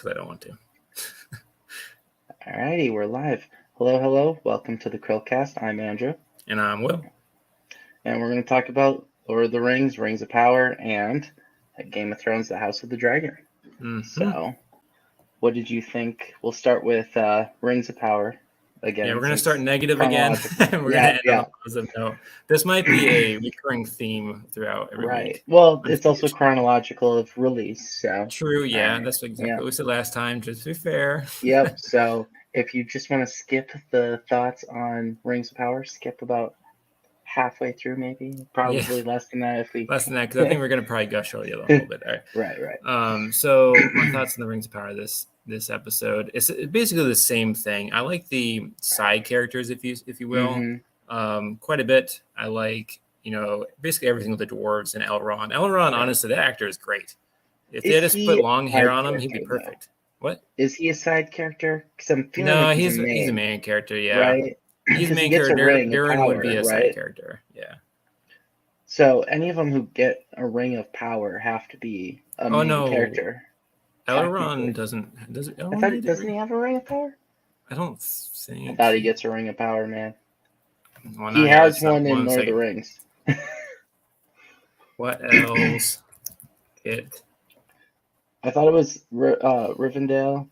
because I don't want to. Alrighty, we're live. Hello. Welcome to the CHRILLCAST. I'm Andrew. And I'm Will. And we're going to talk about Lord of the Rings, Rings of Power, and Game of Thrones, The House of the Dragon. Mm-hmm. So, what did you think? We'll start with Rings of Power again. Yeah, we're going to start negative again. We're going to end on a positive note. This might be a recurring theme throughout every week. Well, it's also chronological of release. So true, yeah. That's exactly what we said last time, just to be fair. Yep, so if you just want to skip the thoughts on Rings of Power, skip about halfway through, maybe. Probably less than that if we... Less than that, because I think we're going to probably gush over you a little bit there. Right. So my thoughts on the Rings of Power this episode, it's basically the same thing. I like the side characters, if you will, quite a bit. I like, basically everything with the dwarves and Elrond. Elrond, honestly, that actor is great. If they had just put long hair on him, he'd be perfect. What? Is he a side character? Because I'm feeling like he's a main character, yeah. Right? He's a main character. Durin would be a side character, yeah. So any of them who get a ring of power have to be a main character. Elrond doesn't I don't think. I thought he gets a ring of power, man. Well, he has one in Lord of the Rings. What else? I thought it was Rivendell.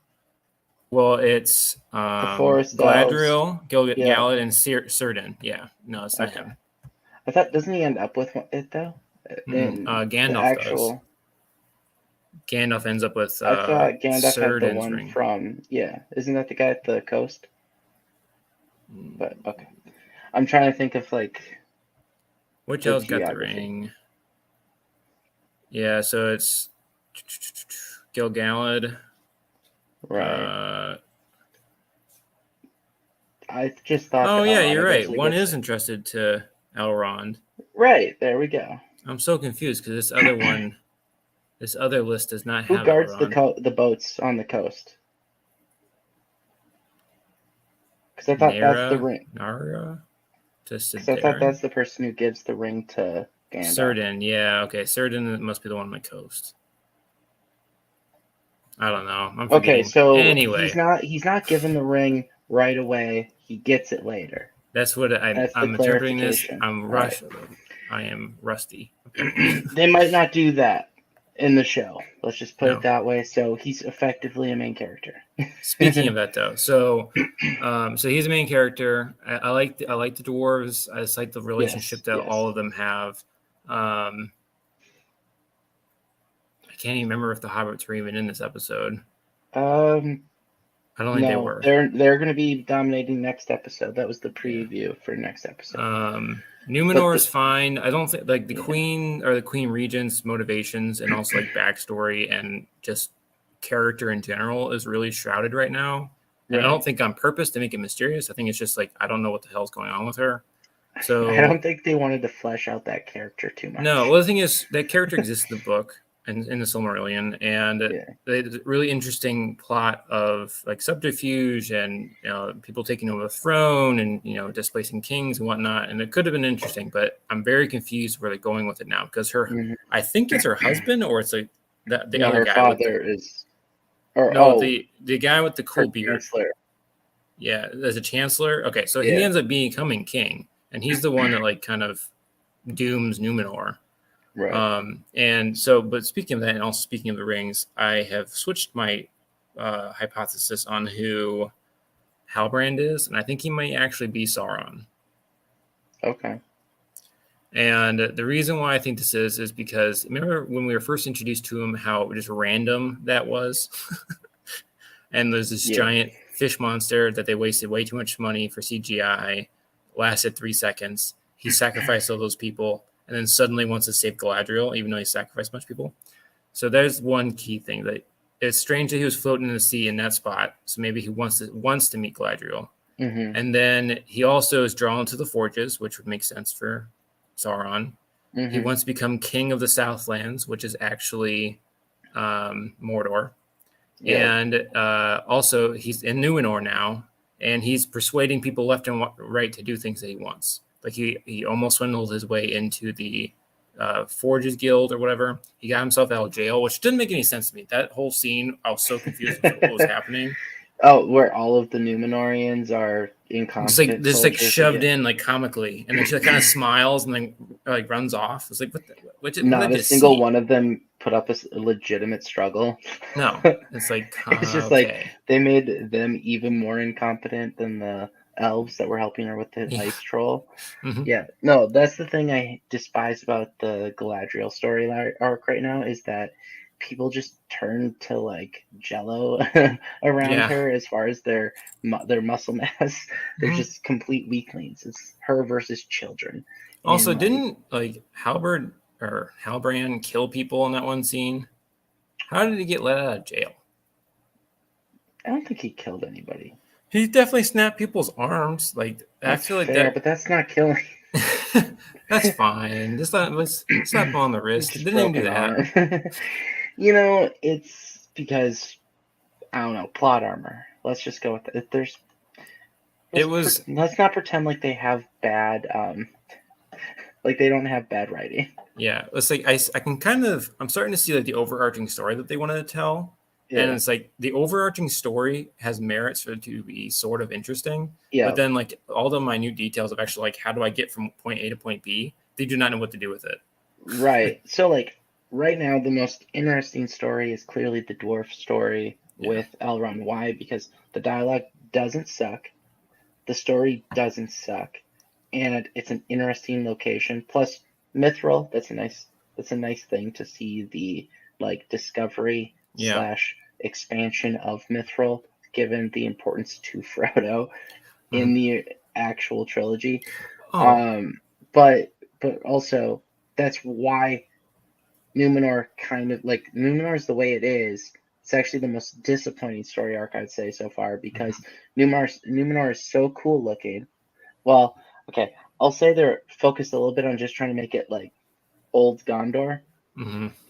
Well, it's the Forest Galadriel, Gilgalad, and Círdan. Yeah, no, it's not him. I thought, doesn't he end up with it though? Gandalf does. Gandalf ends up with. I thought Gandalf had the one ring. From. Yeah, isn't that the guy at the coast? But okay, I'm trying to think of which else got the ring? Yeah, so it's Gilgalad. Right. I just thought. Oh yeah, you're right. One is entrusted to Elrond. Right, there we go. I'm so confused because this other list does not have. Who guards Elrond. the boats on the coast? Because I thought that's the ring. Nara. Because I thought that's the person who gives the ring to Gandalf. Círdan, yeah, okay. Círdan must be the one on the coast. I don't know. I'm forgetting. Okay, so anyway, he's not given the ring right away. He gets it later. That's what I'm interpreting this. I'm rushed. Right. I am rusty. Okay. They might not do that in the show. Let's just put it that way. So he's effectively a main character. Speaking of that, though, so he's a main character. I like the dwarves. I just like the relationship that all of them have. I can't even remember if the hobbits were even in this episode. I don't think they were. They're going to be dominating next episode. That was the preview for next episode. Numenor is fine. I don't think the queen or the queen regent's motivations and also backstory and just character in general is really shrouded right now. And I don't think on purpose to make it mysterious. I think it's just I don't know what the hell's going on with her. So I don't think they wanted to flesh out that character too much. No, well the thing is that character exists in the book. And in the Silmarillion, and the really interesting plot of subterfuge and people taking over the throne and displacing kings and whatnot, and it could have been interesting, but I'm very confused where they're going with it now because I think it's her husband or it's the other guy. Father the guy with the cool beard. Chancellor. Yeah, as a chancellor. Okay, so he ends up becoming king, and he's the one that kind of dooms Numenor. Right. But speaking of that, and also speaking of the rings, I have switched my hypothesis on who Halbrand is, and I think he might actually be Sauron. Okay. And the reason why I think this is because remember when we were first introduced to him, how just random that was, and there's this giant fish monster that they wasted way too much money for CGI, lasted 3 seconds. He sacrificed all those people. And then suddenly wants to save Galadriel, even though he sacrificed a bunch of people. So there's one key thing that it's strange that he was floating in the sea in that spot. So maybe he wants to meet Galadriel. Mm-hmm. And then he also is drawn to the forges, which would make sense for Sauron. Mm-hmm. He wants to become king of the Southlands, which is actually Mordor. Yeah. And also he's in Numenor now, and he's persuading people left and right to do things that he wants. He almost swindled his way into the Forges Guild or whatever. He got himself out of jail, which didn't make any sense to me. That whole scene, I was so confused with what was happening. Oh, where all of the Numenorians are incompetent Just like soldiers. shoved in like comically, and then she like, kind of smiles and then like runs off. It's like what did Not I a just single see? one of them put up a legitimate struggle. No, it's like It's just like okay. they made them even more incompetent than the elves that were helping her with the ice troll. Mm-hmm. Yeah, no, that's the thing I despise about the Galadriel story arc right now is that people just turn to like Jello around her as far as their muscle mass. They're just complete weaklings. It's her versus children. Also, and, didn't like Halberd or Halbrand kill people in that one scene? How did he get let out of jail? I don't think he killed anybody. He definitely snapped people's arms. Like That's I feel like fair, that. but that's not killing. That's fine. Just let's slap him on the wrist. Just Didn't even do that. Arm. It's because I don't know, plot armor. Let's just go with it. Let's not pretend like they have bad like they don't have bad writing. Yeah, it's like I can kind of I'm starting to see like the overarching story that they wanted to tell. Yeah. And it's like the overarching story has merits for it to be sort of interesting. Yeah. But then like all the minute details of actually like how do I get from point A to point B, they do not know what to do with it. Right. So like right now the most interesting story is clearly the dwarf story with Elrond. Why? Because the dialogue doesn't suck. The story doesn't suck. And it's an interesting location. Plus Mithril, that's a nice thing to see the like discovery / expansion of Mithril, given the importance to Frodo in the actual trilogy. But also that's why Numenor Numenor is the way it is. It's actually the most disappointing story arc I'd say so far because Numenor is so cool looking. Well, okay, I'll say they're focused a little bit on just trying to make it like old Gondor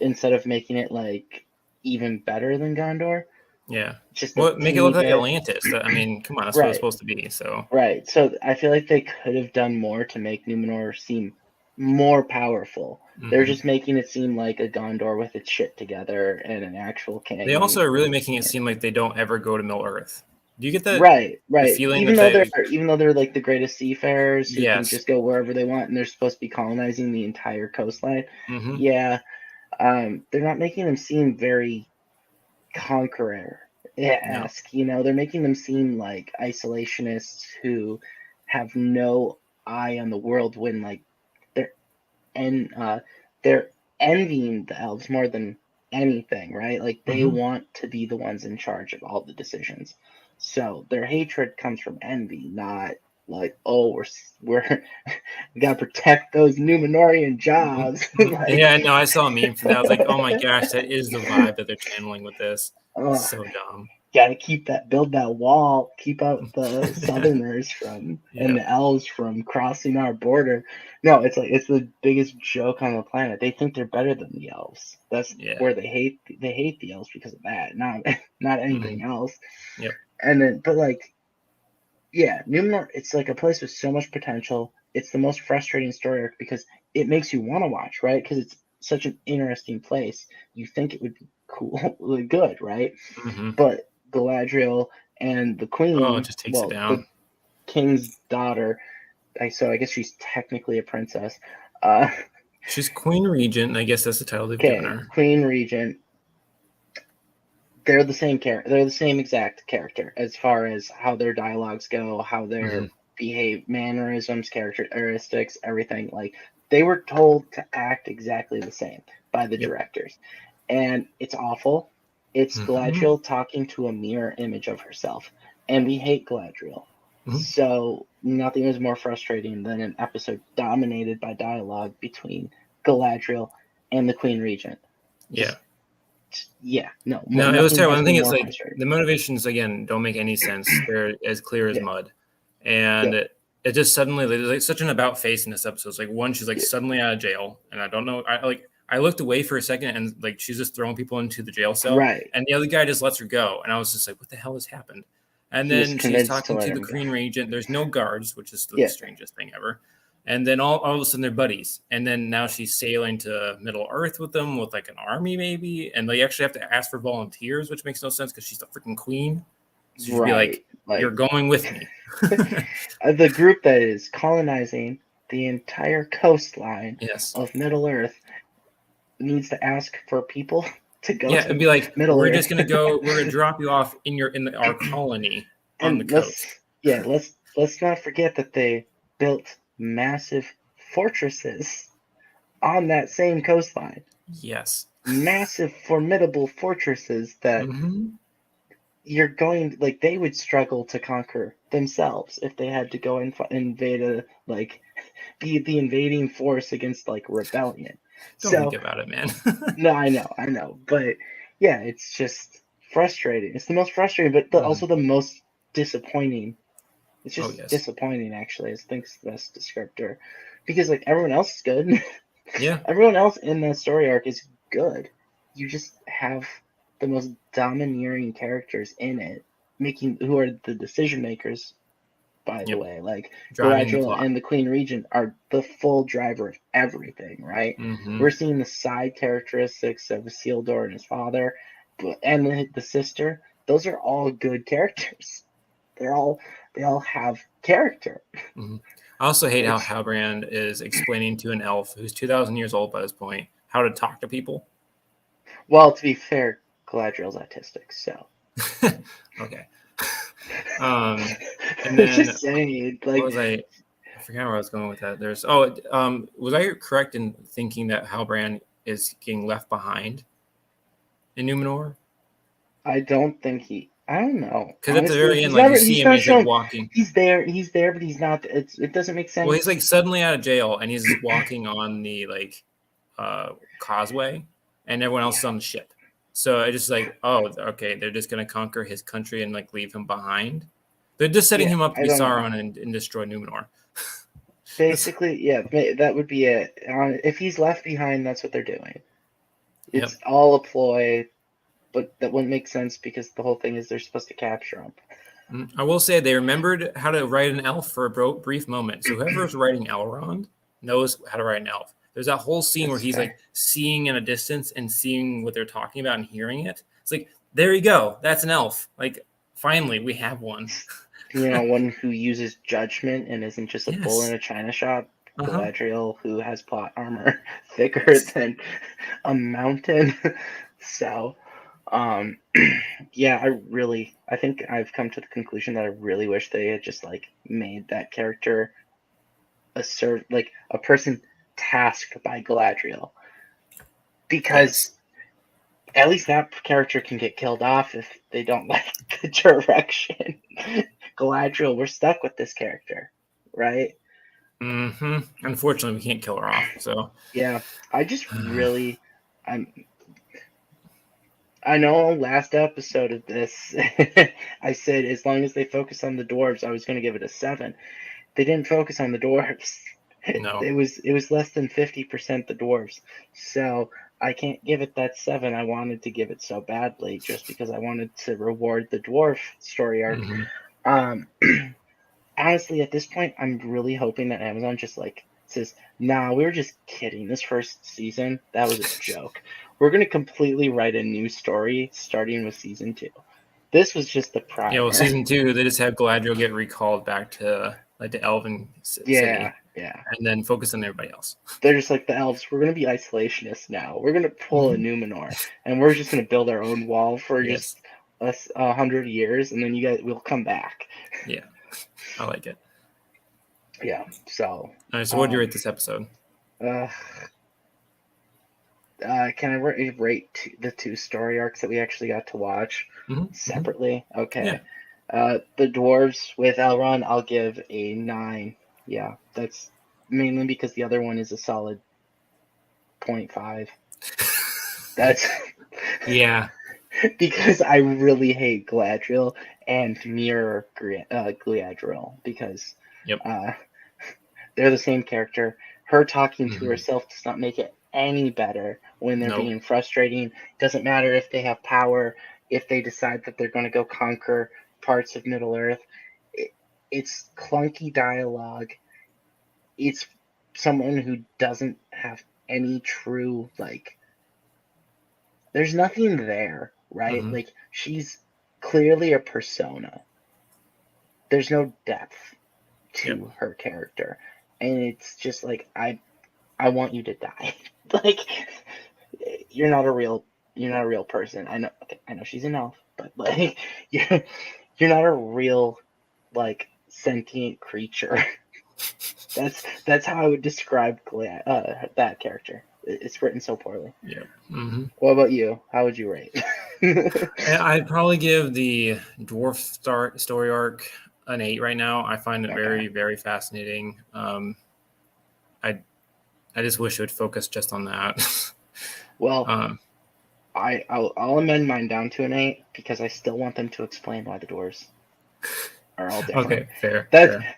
instead of making it like even better than Gondor. Yeah. Just make it look like Atlantis. I mean, come on, that's what it's supposed to be. So right. So I feel like they could have done more to make Numenor seem more powerful. They're just making it seem like a Gondor with its shit together and an actual king. They also are really making it seem like they don't ever go to Middle Earth. Do you get that? Right. The feeling even though they're like the greatest seafarers who can just go wherever they want, and they're supposed to be colonizing the entire coastline. Yeah, they're not making them seem very conqueror-esque. They're making them seem like isolationists who have no eye on the world when like they're envying the elves more than anything, right? Like they want to be the ones in charge of all the decisions. So their hatred comes from envy, not like, oh, we gotta protect those Numenorian jobs. Yeah, no, I saw a meme for that. I was like, oh my gosh, that is the vibe that they're channeling with this. So dumb. Gotta build that wall, keep out the Southerners from and the elves from crossing our border. No, it's the biggest joke on the planet. They think they're better than the elves. That's where they hate the elves because of that, not anything else. Yep. And then, but like, yeah, Numenor, it's like a place with so much potential. It's the most frustrating story arc because it makes you want to watch, right? Because it's such an interesting place. You think it would be cool, really good, right? But Galadriel and the queen, just takes it down. The king's daughter. So I guess she's technically a princess. She's Queen Regent. I guess that's the title they've given her. Queen Regent. They're the same character. They're the same exact character as far as how their dialogues go, how their mannerisms, characteristics, everything. Like they were told to act exactly the same by the directors, and it's awful. It's Galadriel talking to a mirror image of herself, and we hate Galadriel. So nothing is more frustrating than an episode dominated by dialogue between Galadriel and the Queen Regent. No, No, it was terrible. The thing is, like, the motivations again don't make any sense. They're as clear as mud, and it just suddenly there's like such an about face in this episode. It's like one, she's like suddenly out of jail, and I don't know. I looked away for a second, and like she's just throwing people into the jail cell, and the other guy just lets her go, and I was just like, what the hell has happened? And then she's talking to the Queen Regent. There's no guards, which is the strangest thing ever. And then all of a sudden they're buddies. And then now she's sailing to Middle Earth with them, with like an army maybe. And they actually have to ask for volunteers, which makes no sense because she's the freaking queen. So she'd be like, you're going with me. The group that is colonizing the entire coastline of Middle Earth needs to ask for people to go to it'd be like, Middle Earth. Just going to go, we're going to drop you off in our colony on the coast. Let's not forget that they built massive fortresses on that same coastline. Yes. Massive, formidable fortresses that you're going, like, they would struggle to conquer themselves if they had to go and invade be the invading force against, like, rebellion. Don't think about it, man. No, I know. But, yeah, it's just frustrating. It's the most frustrating, but also the most disappointing. It's just disappointing, actually. I think it's the best descriptor. Because, like, everyone else is good. Yeah. Everyone else in that story arc is good. You just have the most domineering characters in it, who are the decision makers, by the way. Like, Galadriel and the Queen Regent are the full driver of everything, right? We're seeing the side characteristics of Isildur and his father, and the sister. Those are all good characters. They all have character. I also hate how Halbrand is explaining to an elf who's 2,000 years old by this point how to talk to people. Well, to be fair, Galadriel's autistic, so. Okay. And then just saying, like, I forgot where I was going with that. Was I correct in thinking that Halbrand is getting left behind in Numenor? I don't know. Because at the very end, like, you see him, he's like walking. He's there, but he's not. It doesn't make sense. Well, he's like suddenly out of jail, and he's walking on the causeway, and everyone else is on the ship. So I just like, oh, okay, they're just gonna conquer his country and like leave him behind. They're just setting him up to be Sauron and destroy Numenor. Basically, that would be it. If he's left behind, that's what they're doing. It's all a ploy. But that wouldn't make sense because the whole thing is they're supposed to capture him. I will say they remembered how to write an elf for a brief moment. So whoever's writing Elrond knows how to write an elf. There's that whole scene where he's like seeing in a distance and seeing what they're talking about and hearing it. It's like, there you go. That's an elf. Like, finally, we have one. One who uses judgment and isn't just a bull in a china shop. Galadriel, who has plot armor thicker than a mountain. So... I think I've come to the conclusion that I really wish they had just like made that character a person tasked by Galadriel, because at least that character can get killed off if they don't like the direction. Galadriel, we're stuck with this character, right? Unfortunately, we can't kill her off. So yeah, I know last episode of this, I said as long as they focus on the dwarves, I was going to give it a 7. They didn't focus on the dwarves. No. It was less than 50% the dwarves. So I can't give it that 7. I wanted to give it so badly just because I wanted to reward the dwarf story arc. Honestly, at this point, I'm really hoping that Amazon just like says, nah, we were just kidding. This first season, that was a joke. We're going to completely write a new story starting with season 2. This was just the primer. Yeah, well, season 2, they just have Galadriel get recalled back to like the Elven city. Yeah. And then focus on everybody else. They're just like the elves. We're going to be isolationists now. We're going to pull a Numenor, and we're just going to build our own wall for just 100 years, and then we'll come back. Yeah, I like it. Yeah, so... All right, so what do you rate this episode? Can I rate the 2 story arcs that we actually got to watch separately? Okay. Yeah. The dwarves with Elrond, I'll give a 9. Yeah, that's mainly because the other one is a solid 0.5. That's... yeah. Because I really hate Galadriel and mirror Galadriel because they're the same character. Her talking to herself does not make it any better when they're being frustrating. Doesn't matter if they have power, if they decide that they're going to go conquer parts of Middle Earth. It's clunky dialogue. it's someone who doesn't have any true, like, there's nothing there, right? Mm-hmm. Like, she's clearly a persona. There's no depth to her character. And it's just like, I want you to die. Like, you're not a real person. I know she's an elf, but like, you're not a real, like, sentient creature. That's how I would describe that character. It's written so poorly. Yeah. Mm-hmm. What about you? How would you rate? I'd probably give the dwarf story arc an 8 right now. I find it very, very fascinating. I just wish it would focus just on that. Well, I'll amend mine down to an 8 because I still want them to explain why the dwarves are all different. Okay, fair. That's fair.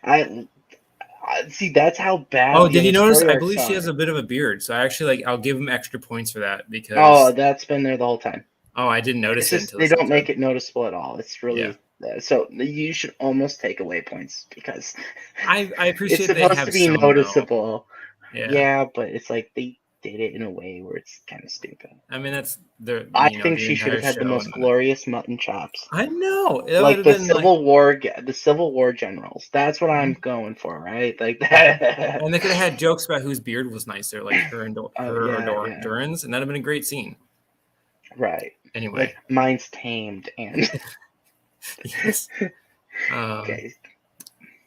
I see. That's how bad. Oh, did you notice? story I arcs believe she are. has a bit of a beard, so I actually I'll give him extra points for that because. Oh, that's been there the whole time. Oh, I didn't notice It's it just until they this don't episode. make it noticeable at all. It's really so you should almost take away points because I appreciate it's they supposed have to be some noticeable. though. Yeah, but it's like they did it in a way where it's kind of stupid. I mean, that's the I think the she should entire have had the show. most glorious mutton chops. I know it would Like have the been like, Civil War generals. That's what I'm going for, right? Like that. and they could have had jokes about whose beard was nicer, like her or Yeah. Durin's, and that'd have been a great scene. Right. Anyway, Like mine's tamed and yes. okay.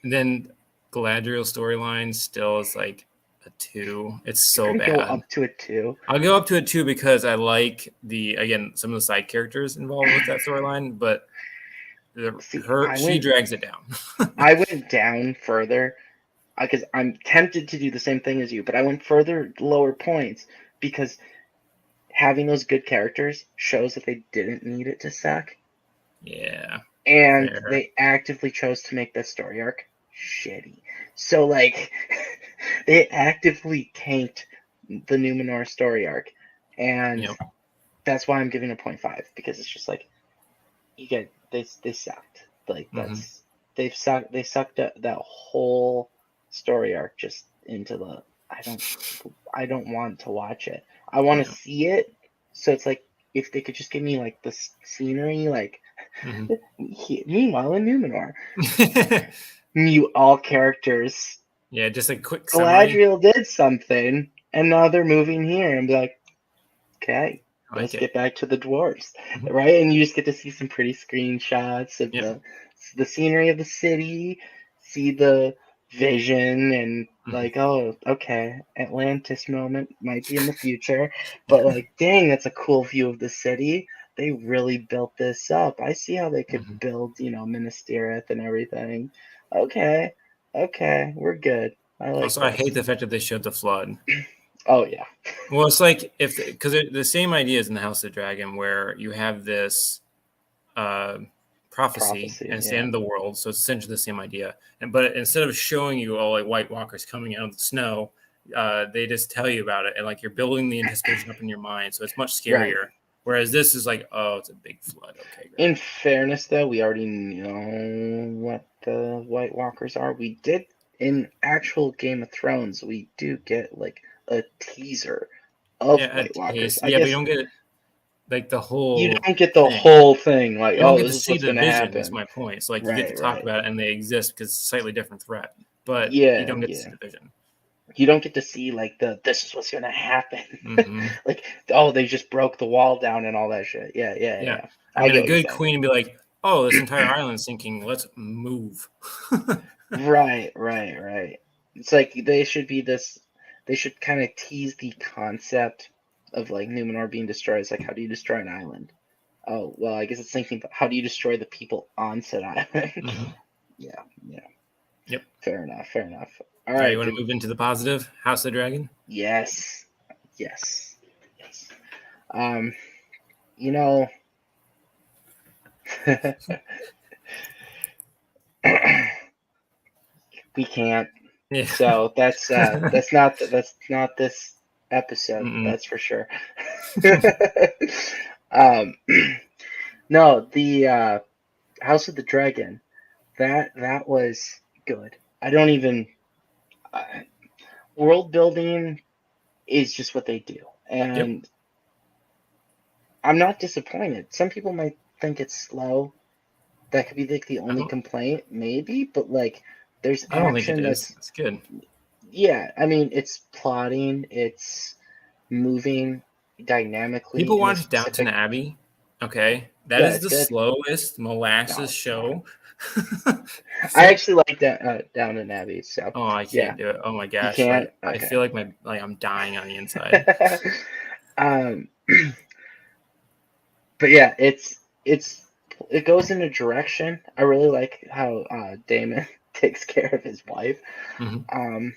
And then Galadriel storyline still is like a 2. It's so You're gonna bad. go up to a 2. I'll go up to a 2 because I like some of the side characters involved with that storyline, but she drags it down. I went down further because I'm tempted to do the same thing as you, but I went further, lower points because having those good characters shows that they didn't need it to suck. Yeah. And fair. they actively chose to make this story arc shitty. So, like, they actively tanked the Numenor story arc. And that's why I'm giving it 0.5, because it's just like, they sucked. Like, they sucked that whole story arc just into the, I don't want to watch it. I want to see it. So it's like, if they could just give me like the scenery, like, meanwhile in Numenor, mute all characters. Yeah, just a quick summary. Galadriel did something, and now they're moving here, and be like, okay, let's get back to the dwarves, right? And you just get to see some pretty screenshots of the scenery of the city, see the vision, and like, oh, okay, Atlantis moment might be in the future, but like, dang, that's a cool view of the city. They really built this up. I see how they could build, Minas Tirith and everything. Okay, we're good. I like. Also, I hate the fact that they showed the flood. Oh yeah. Well, it's like because the same idea is in the House of the Dragon, where you have this prophecy and it's the end of the world, so it's essentially the same idea. But instead of showing you all like White Walkers coming out of the snow, they just tell you about it, and like you're building the anticipation up in your mind, so it's much scarier. Right. Whereas this is like, oh, it's a big flood. Okay, great. In fairness, though, we already know what the White Walkers are. We did in actual Game of Thrones. We do get like a teaser of White Walkers. I guess we don't get it. Like the whole, you don't get the whole thing. Like, you don't get this to is see what's the going to vision. happen. Is my point. So like you get to talk about it, and they exist because it's a slightly different threat. But you don't get to see the vision. You don't get to see like this is what's going to happen. Like, oh, they just broke the wall down and all that shit. Yeah. I mean, a good queen would be like, oh, this entire island's sinking. Let's move. Right. It's like they should kind of tease the concept of like Numenor being destroyed. It's like, how do you destroy an island? Oh, well, I guess it's thinking, how do you destroy the people on said island? Yeah. Yep. Fair enough. All right, right. You want to move into the positive? House of the Dragon? Yes. We can't. Yeah. So that's not this episode. That's for sure. No, the House of the Dragon. That was good. I don't even. world building is just what they do, and I'm not disappointed. Some people might think it's slow. That could be like the only complaint, maybe, but like there's I don't think it action is. It's good. Yeah, I mean it's plotting, it's moving dynamically People in a watch Downton specific. Abbey. Okay, that Yeah, is it's the good. slowest No, molasses it's not. show. I So, actually like that Downton Abbey. So oh, I yeah, can't do it. Oh my you gosh, can't. like I Okay. feel like I'm dying on the inside. um, but yeah, it goes in a direction. I really like how Damon takes care of his wife. Mm-hmm. Um,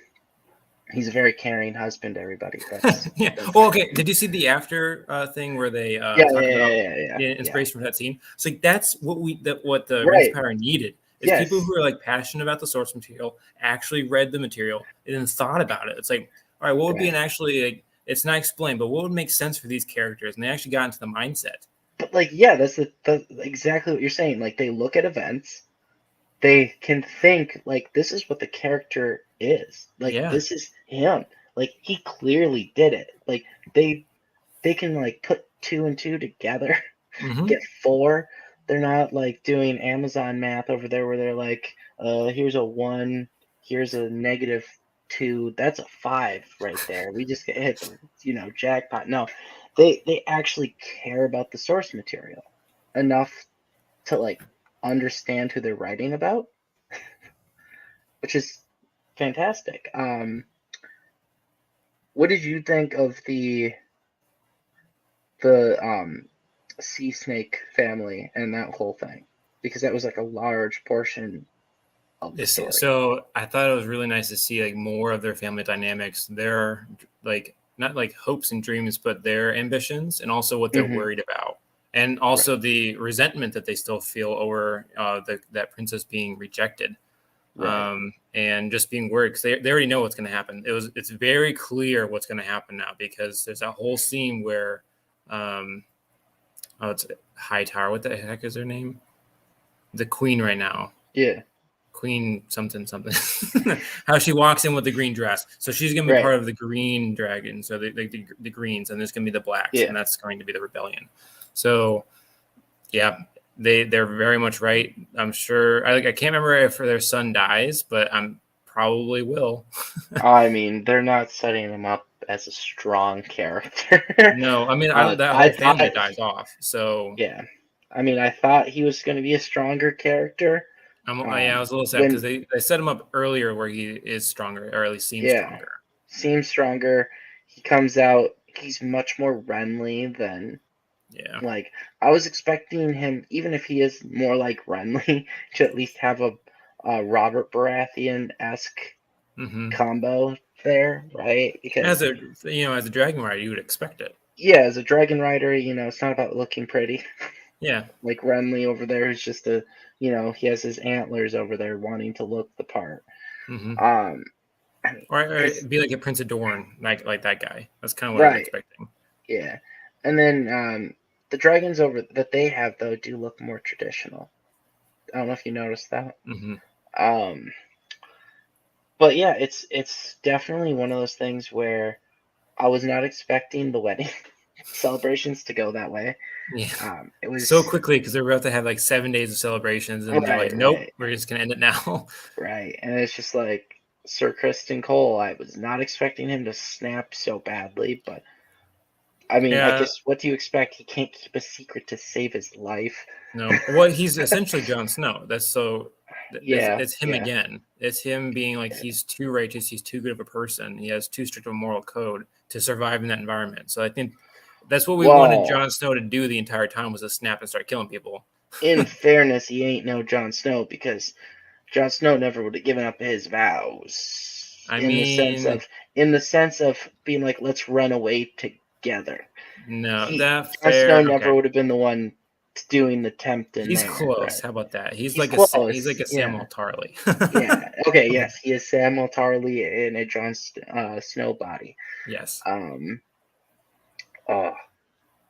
he's a very caring husband. Everybody. That's Yeah. that's. Well, okay. Did you see the after thing where they Yeah, talk yeah, about yeah, yeah, the yeah. inspiration from that scene? It's like that's what the Rings of Right. Power needed is people Yes. who are like passionate about the source material actually read the material and then thought about it. It's like, all right, what would be an Right. actually like, it's not explained, but what would make sense for these characters? And they actually got into the mindset. But like, yeah, that's exactly what you're saying. Like, they look at events, they can think like this is what the character is. Like, Yeah. this is him. Like, he clearly did it. Like, they can like put two and two together, Mm-hmm. get four. They're not like doing Amazon math over there where they're like, here's a one, here's a -2. That's a five right there. We just hit the jackpot. No, they actually care about the source material enough to like understand who they're writing about, which is fantastic. What did you think of the sea snake family and that whole thing? Because that was like a large portion of the story. So I thought it was really nice to see like more of their family dynamics. Their like not like hopes and dreams, but their ambitions and also what they're Mm-hmm. worried about, and Right. also the resentment that they still feel over that princess being rejected, Right. and just being worried because they already know what's going to happen. It's very clear what's going to happen now because there's a whole scene where, oh, it's Hightower. What the heck is her name? The queen right now. Yeah. Queen something something. How she walks in with the green dress. So she's going to be Right. part of the green dragon. So the greens, and there's going to be the blacks, Yeah. and that's going to be the rebellion. So yeah, they're very much right. I'm sure. I can't remember if their son dies, but I'm probably will. I mean, they're not setting him up as a strong character. No, I mean that I whole thought, family dies off. So yeah. I mean, I thought he was going to be a stronger character. yeah, I was a little sad because When they set him up earlier where he is stronger, or at least seems Yeah, stronger. seems stronger. He comes out. He's much more Renly than Yeah. like I was expecting him. Even if he is more like Renly, to at least have a Robert Baratheon esque Mm-hmm. combo there, right? Because As a dragon rider, you would expect it. yeah, as a dragon rider, it's not about looking pretty. Yeah. Like Renly over there is just he has his antlers over there wanting to look the part. Mm-hmm. Um, I mean, Or because be like a Prince of Dorne, like that guy. That's kind of what I was right, expecting. yeah, and then the dragons over that they have though do look more traditional. I don't know if you noticed that. Mm-hmm. Um, but yeah, it's definitely one of those things where I was not expecting the wedding celebrations to go that way. Yeah. It So was quickly because they're about to have like 7 days of celebrations, and they're like, right, nope, right, we're just gonna end it now. right, and it's just like Sir Kristen Cole. I was not expecting him to snap so badly, but I mean, I Yeah. guess what do you expect? He can't keep a secret to save his life. No. Well, he's essentially Jon Snow. That's so. Yeah, It's him yeah, again. It's him being like yeah. he's too righteous. He's too good of a person. He has too strict of a moral code to survive in that environment. So I think that's what we wanted Well, Jon Snow to do the entire time was to snap and start killing people. in fairness, he ain't no Jon Snow because Jon Snow never would have given up his vows I in the sense mean, of being like, let's run away together. no, He that Jon Snow fair. never Okay, would have been the one doing the tempting he's there, close. right? How about that? He's close. He's like a Yeah. Samuel Tarly. Yeah. Okay, yes, he is Samuel Tarly in a Snow body. Yes. Um oh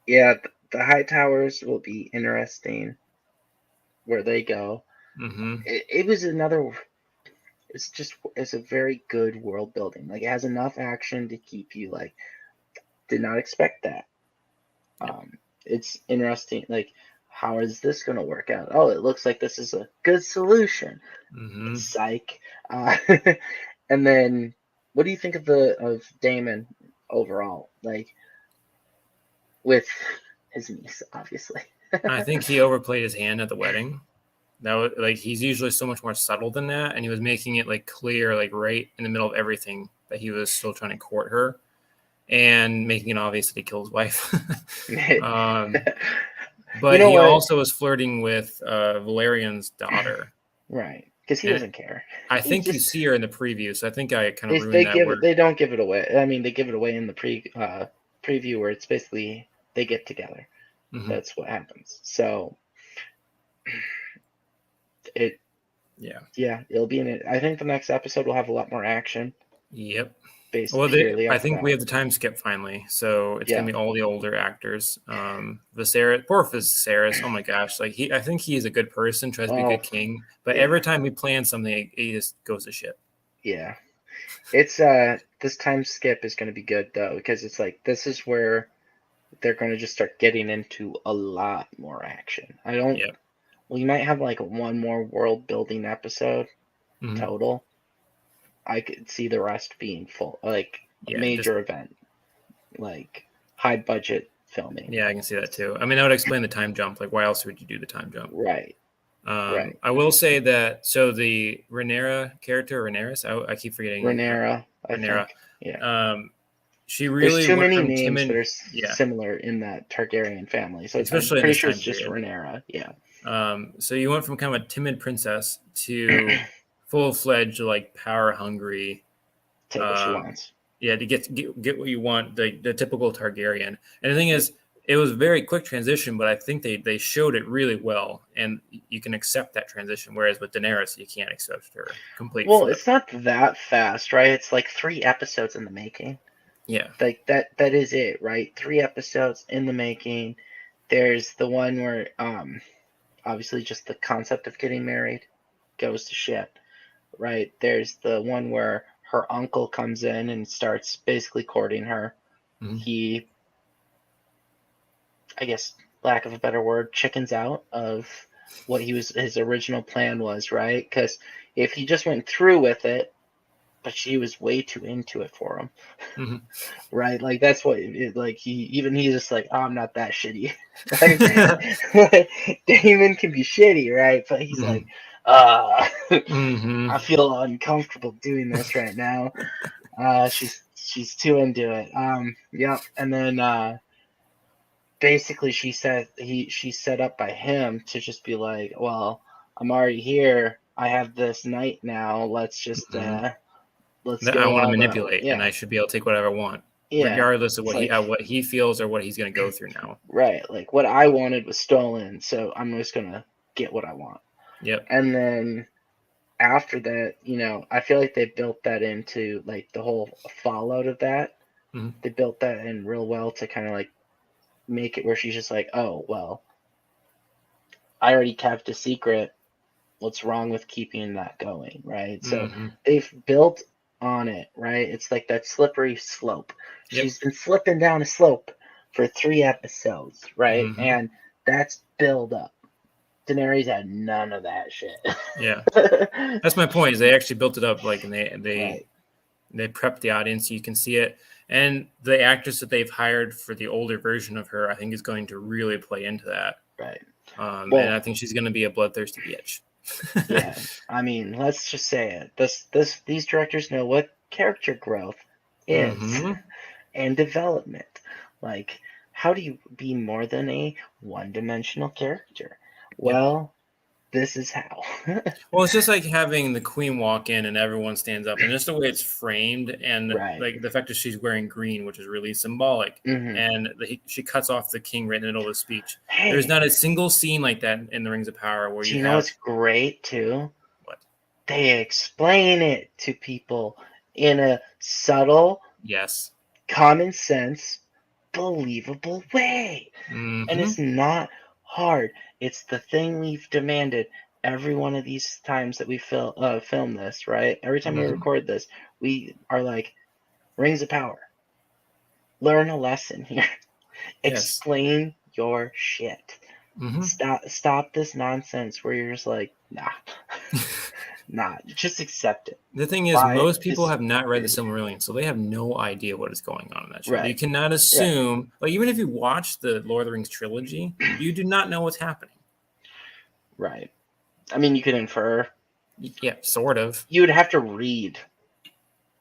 yeah, the high towers will be interesting where they go. Mm-hmm. It was another it's a very good world building. Like, it has enough action to keep you like, did not expect that. It's interesting. Like, how is this going to work out? Oh, it looks like this is a good solution. Psych. And then, what do you think of Damon overall? Like, with his niece, obviously. I think he overplayed his hand at the wedding. That was like, he's usually so much more subtle than that, and he was making it like clear, like right in the middle of everything, that he was still trying to court her, and making it obvious that he killed his wife. But he also was flirting with Valerian's daughter, right? Because he doesn't care. I think you see her in the preview, so I think I kind of ruined that word. They don't give it away. I mean, they give it away in the preview, where it's basically they get together. That's what happens. So it'll be in it. I think the next episode will have a lot more action. Yep. I think we have the time skip finally, so it's gonna be all the older actors. Viserys, poor Viserys. Oh my gosh, like I think he's a good person, tries to be a good king, but every time he plans something, he just goes to shit. Yeah, it's this time skip is gonna be good though, because it's like this is where they're gonna just start getting into a lot more action. Well, you might have like one more world building episode total. I could see the rest being full, like major event, like high budget filming. Yeah, I can see that too. I mean, I would explain the time jump. Like, why else would you do the time jump? Right. I will say that. So the Rhaenyra, I keep forgetting. Rhaenyra. Yeah. She really. There's too many names that are similar in that Targaryen family, so especially I'm pretty sure it's just Rhaenyra. Yeah. So you went from kind of a timid princess to full-fledged, like, power-hungry. Take what she wants. Yeah, to get what you want, the typical Targaryen. And the thing is, it was a very quick transition, but I think they showed it really well, and you can accept that transition. Whereas with Daenerys, you can't accept her complete. Well, it's not that fast, right? It's like 3 episodes in the making. Yeah, like that is it, right? 3 episodes in the making. There's the one where obviously just the concept of getting married goes to shit, right? There's the one where her uncle comes in and starts basically courting her. He, I guess, lack of a better word, chickens out of what his original plan was, right? Because if he just went through with it, but she was way too into it for him, right? Like, that's what like he's just like, oh, I'm not that shitty. Damon can be shitty, right? But he's like, I feel uncomfortable doing this right now. She's too into it. And then basically she's set up by him to just be like, well, I'm already here. I have this night now. Let's just let's go. I want to manipulate, and I should be able to take whatever I want, regardless of what he feels or what he's going to go through now. Right. Like, what I wanted was stolen, so I'm just going to get what I want. Yep. And then after that, I feel like they built that into like the whole fallout of that. They built that in real well to kind of like make it where she's just like, oh, well, I already kept a secret. What's wrong with keeping that going, right? So they've built on it, right? It's like that slippery slope. She's been slipping down a slope for 3 episodes, right? And that's build up. Daenerys had none of that shit. Yeah, that's my point. Is they actually built it up, like, and they prepped the audience so you can see it. And the actress that they've hired for the older version of her, I think, is going to really play into that. Right. And I think she's going to be a bloodthirsty bitch. Yeah, I mean, let's just say it. These directors know what character growth is and development. Like, how do you be more than a one-dimensional character? Well, this is how. Well, it's just like having the queen walk in and everyone stands up, and just the way it's framed, and like the fact that she's wearing green, which is really symbolic, and she cuts off the king right in the middle of the speech. Hey, there's not a single scene like that in the Rings of Power where you know what's great too? What? They explain it to people in a subtle, common sense, believable way, and it's not hard. It's the thing we've demanded every one of these times that we film this, right? Every time we record this, we are like, Rings of Power. Learn a lesson here. Explain your shit. Stop this nonsense where you're just like, nah, just accept it. The thing is, most people have not read the Silmarillion, so they have no idea what is going on in that show. Right. You cannot assume, like, even if you watch the Lord of the Rings trilogy, you do not know what's happening. Right. I mean, you could infer. Yeah, sort of. You would have to read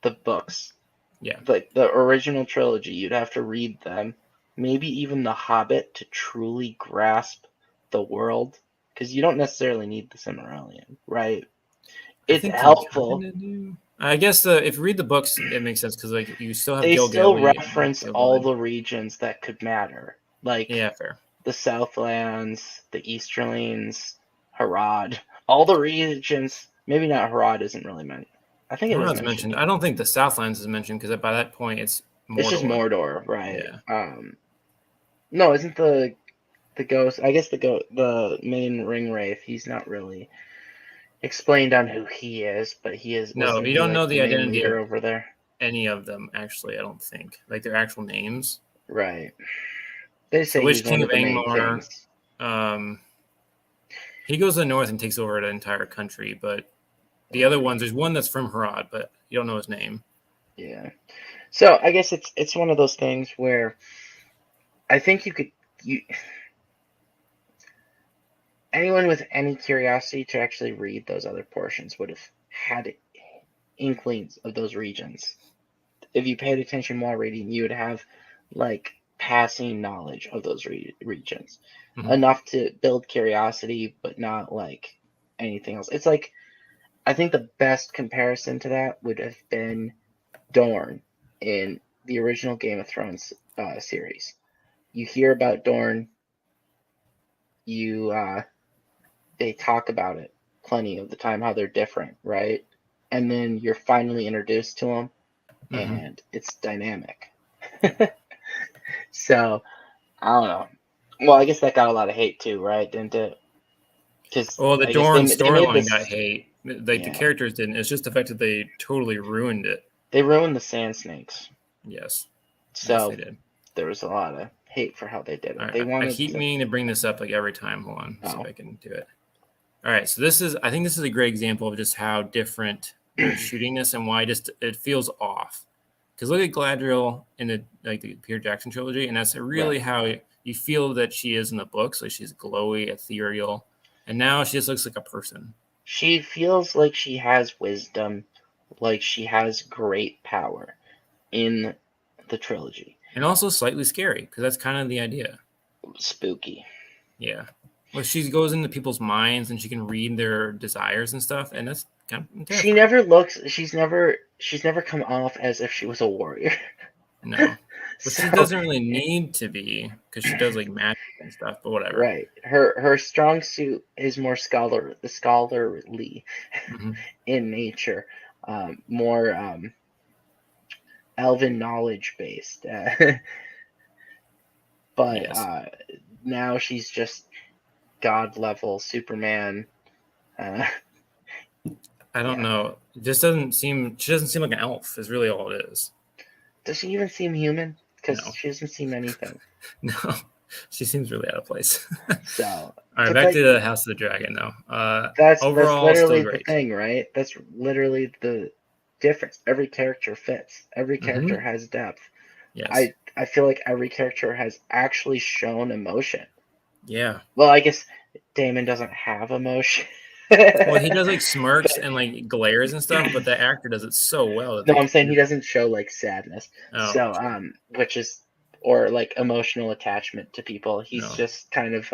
the books. Yeah. Like the original trilogy, you'd have to read them. Maybe even The Hobbit to truly grasp the world. Because you don't necessarily need the Silmarillion, right? It's helpful. I guess if you read the books, it makes sense because like you still have they still reference all the regions that could matter, like fair. The Southlands, the Easterlings, Harad, all the regions. Maybe not Harad isn't really mentioned. I think it is mentioned. I don't think the Southlands is mentioned because by that point it's Mordor. It's just Mordor, right? Yeah. No, isn't the ghost? I guess the main ring wraith. He's not really explained on who he is, but he is. No, you don't know the identity over there. Any of them, actually. I don't think like their actual names. Right. They say Witch King of Angmar. He goes to the north and takes over an entire country, but the other ones, there's one that's from Harad, but you don't know his name. Yeah. So I guess it's one of those things where I think anyone with any curiosity to actually read those other portions would have had inklings of those regions. If you paid attention while reading, you would have like passing knowledge of those regions, enough to build curiosity, but not like anything else. It's like, I think the best comparison to that would have been Dorne in the original Game of Thrones series. You hear about Dorne, they talk about it plenty of the time, how they're different, right? And then you're finally introduced to them, and it's dynamic. So, I don't know. Well, I guess that got a lot of hate too, right? Didn't it? The Dorne storyline got hate. Like the characters didn't. It's just the fact that they totally ruined it. They ruined the Sand Snakes. Yes. So yes, they did. There was a lot of hate for how they did it. I keep meaning to bring this up like every time. Hold on, see if I can do it. All right, so I think this is a great example of just how different they're shooting this and why it feels off. Because look at Galadriel in the Peter Jackson trilogy, and that's really how you feel that she is in the books. Like she's glowy, ethereal, and now she just looks like a person. She feels like she has wisdom, like she has great power in the trilogy. And also slightly scary, because that's kind of the idea. Spooky. Yeah. Well, she goes into people's minds and she can read their desires and stuff, and that's kind of terrifying. She's never come off as if she was a warrior. No. But she doesn't really need to be, because she does like magic and stuff, but whatever. Right. Her strong suit is more scholarly in nature, more elven knowledge based. But now she's just God level Superman. I don't know. It just doesn't seem. She doesn't seem like an elf. Is really all it is. Does she even seem human? Because she doesn't seem anything. No, she seems really out of place. So, all right, back to the House of the Dragon, though. That's literally the thing, right? That's literally the difference. Every character fits. Every character has depth. Yes. I feel like every character has actually shown emotion. Yeah. Well, I guess Daemon doesn't have emotion. Well, he does like smirks and like glares and stuff, but the actor does it so well. No, I'm saying he doesn't show like sadness. Oh, so, which is, or like emotional attachment to people. He's just kind of.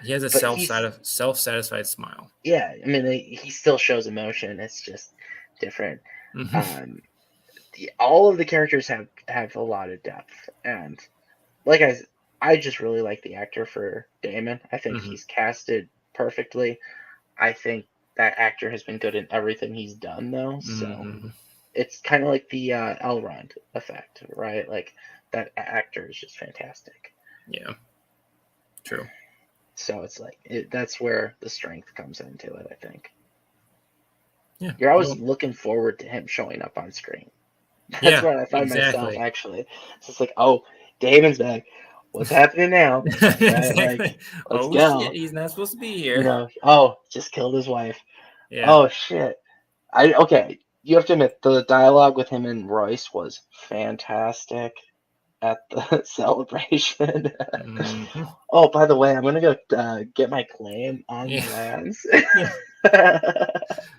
He has a self-satisfied smile. Yeah, I mean, he still shows emotion. It's just different. All of the characters have a lot of depth, and like I just really like the actor for Daemon. I think he's casted perfectly. I think that actor has been good in everything he's done, though. So it's kind of like the Elrond effect, right? Like that actor is just fantastic. Yeah, true. So it's like that's where the strength comes into it, I think. Yeah. You're always looking forward to him showing up on screen. That's Yeah, what I find myself exactly. actually. It's just like, oh, Damon's back. What's happening now? Right? Like, Exactly. let's Oh shit, go. he's not supposed to be You here. know, oh, just killed his wife. Yeah. Oh shit. Okay. You have to admit the dialogue with him and Royce was fantastic at the celebration. Hmm. Oh, by the way, I'm gonna go get my claim on Yeah. the lands. Yeah.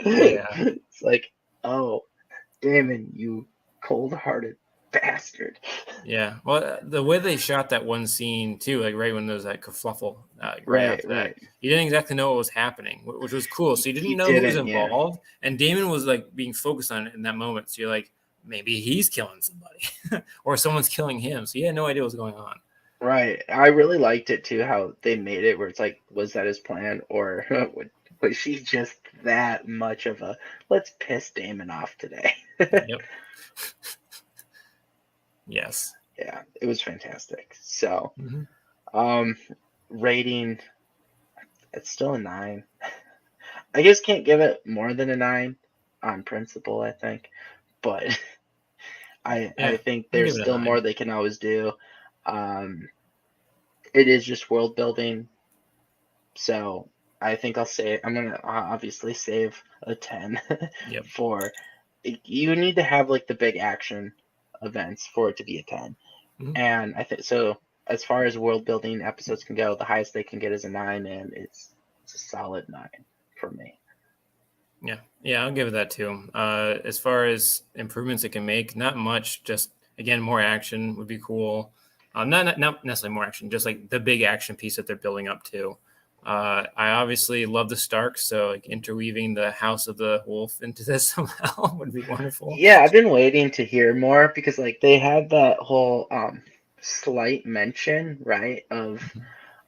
Yeah. It's like, oh, Damon, you cold-hearted bastard. Yeah. Well, the way they shot that one scene too, like right when there was that kerfluffle, right Right, after that, right. you didn't exactly know what was happening, which was cool. So you didn't You know who was didn't, yeah. involved, and Damon was like being focused on it in that moment. So you're like, maybe he's killing somebody, or someone's killing him. So you had no idea what was going on. Right. I really liked it too, how they made it where it's like, was that his plan, or was she just that much of a let's piss Damon off today? Yep. Yes. Yeah, it was fantastic. So, Hmm. um, rating, it's still a 9. I guess can't give it more than a 9 on principle, I think. But I Yeah. think I'll there's give it a still more 9. they can always do. Um, it is just world building, so I think I'm gonna obviously save a 10 Yep. for you need to have like the big action events for it to be a 10. Hmm. And I think so as far as world building episodes can go, the highest they can get is a 9, and it's a solid 9 for me. Yeah. Yeah. I'll give it that too. As far as improvements it can make, not much. Just again, more action would be cool. Not necessarily more action, just like the big action piece that they're building up to. I obviously love the Starks, so like interweaving the House of the Wolf into this somehow would be wonderful. Yeah, I've been waiting to hear more because like they had that whole slight mention, right, of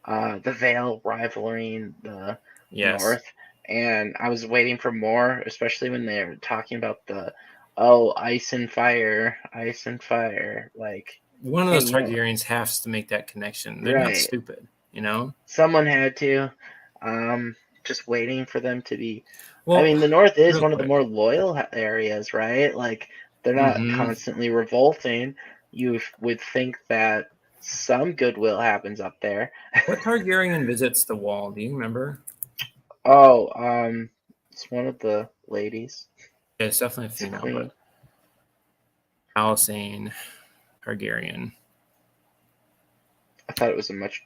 the Vale rivaling the Yes. North, and I was waiting for more, especially when they were talking about the oh, ice and fire, like One of hey, those you know, Targaryens has to make that connection. They're not right. stupid, you know? Someone had to. Um, just waiting for them to be. I Well, mean, the North is real one of the quick. more loyal areas, right? Like, they're not Hmm. constantly revolting. You would think that some goodwill happens up there. What Targaryen visits the wall? Do you remember? Oh, it's one of the ladies. Yeah, it's definitely a It's a female, but queen. Alicent Targaryen. I thought it was a much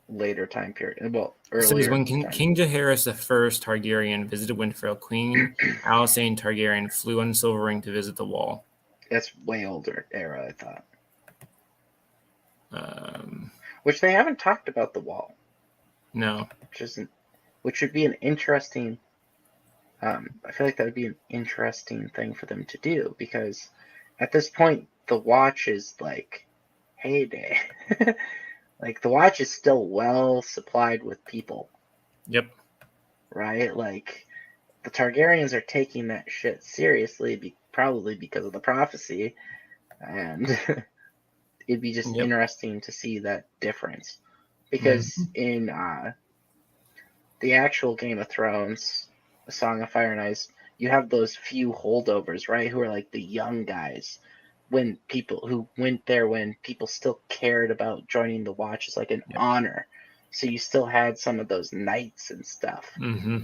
later time period. Well, It says earlier when time. King Jaehaerys the First Targaryen visited Winterfell, Queen Alicent Targaryen flew on Silver Ring to visit the wall. That's way older era, I thought. Um, Which they haven't talked about the wall, no. which would be an interesting. I feel like that would be an interesting thing for them to do because at this point the watch is like heyday. Like the watch is still well supplied with people, Yep. right? Like the Targaryens are taking that shit seriously, probably because of the prophecy, and it'd be just Yep. interesting to see that difference because Hmm. in the actual Game of Thrones, A Song of Fire and Ice, you have those few holdovers, right? Who are like the young guys when people who went there when people still cared about joining the watch as like an Yep. honor. So you still had some of those knights and stuff. Hmm.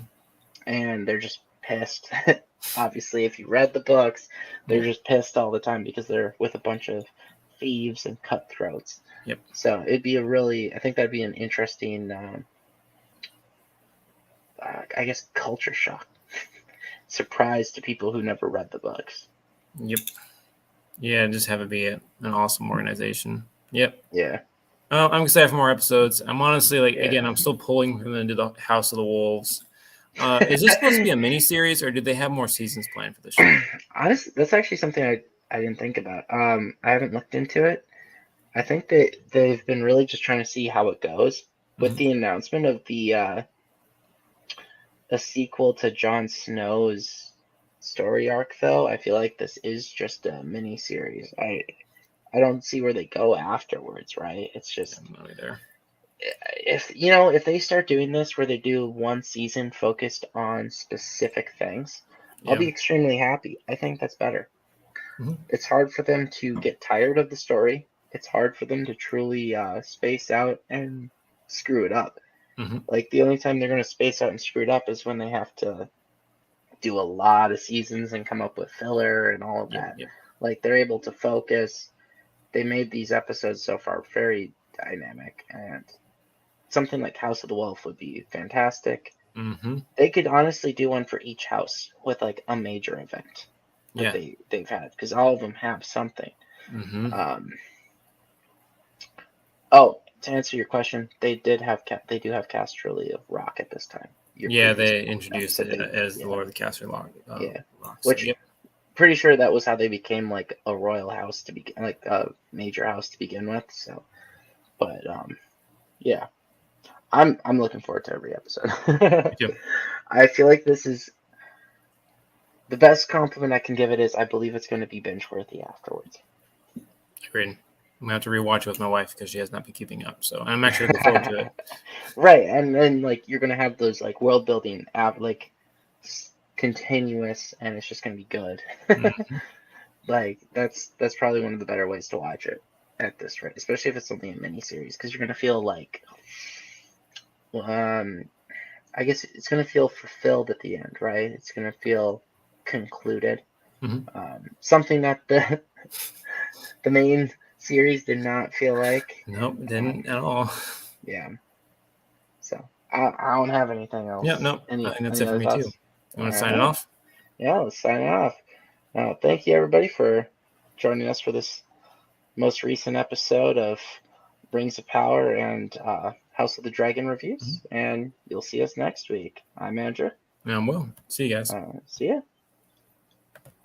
And they're just pissed. Obviously, if you read the books, they're Yeah. just pissed all the time because they're with a bunch of thieves and cutthroats. Yep. So I think that'd be an interesting, I guess, culture shock surprise to people who never read the books. Yep. Yeah, just have it be an awesome organization. Yep. Yeah, I'm excited for more episodes. I'm honestly like again, yeah. I'm still pulling from into the House of the Wolves. Is this supposed to be a mini series, or did they have more seasons planned for the show? Honestly, that's actually something I didn't think about. I haven't looked into it. I think that they've been really just trying to see how it goes with Mhm. the announcement of the a sequel to Jon Snow's story arc. Though I feel like this is just a mini series. I don't see where they go afterwards. Right? It's Yeah, just I'm not either. if they start doing this where they do one season focused on specific things, I'll be extremely happy. I think that's better. Mm-hmm. It's hard for them to get tired of the story. It's hard for them to truly space out and screw it up. Mm-hmm. Like, the only time they're going to space out and screw it up is when they have to do a lot of seasons and come up with filler and all of that. Like, they're able to focus. They made these episodes so far very dynamic, and something like House of the Wolf would be fantastic. Mm-hmm. They could honestly do one for each house with like a major event that they've had, because all of them have something. Mm-hmm. To answer your question, they do have Casterly of Rock at this time. They introduced it as the Lord of the Casterly Rock. Which pretty sure that was how they became like a royal house to begin, like a major house to begin with. So, but I'm looking forward to every episode. I feel like this is the best compliment I can give it is I believe it's going to be binge worthy afterwards. Agreed. I'm going to have to rewatch it with my wife because she has not been keeping up. So I'm actually looking forward to it. Right. And then like you're going to have those like world building like continuous, and it's just going to be good. Mm-hmm. Like that's probably one of the better ways to watch it at this rate, especially if it's only a miniseries, because you're going to feel like I guess it's going to feel fulfilled at the end, right? It's going to feel concluded. Mm-hmm. Something that the main series did not feel like. Nope, didn't at all. Yeah. So I don't have anything else. Yeah, no, I think that's it for me too. You want to sign it off? Yeah, let's sign it off. Thank you everybody for joining us for this most recent episode of Rings of Power and House of the Dragon reviews, and you'll see us next week. I'm Andrew. And I'm Will. See you guys. See ya.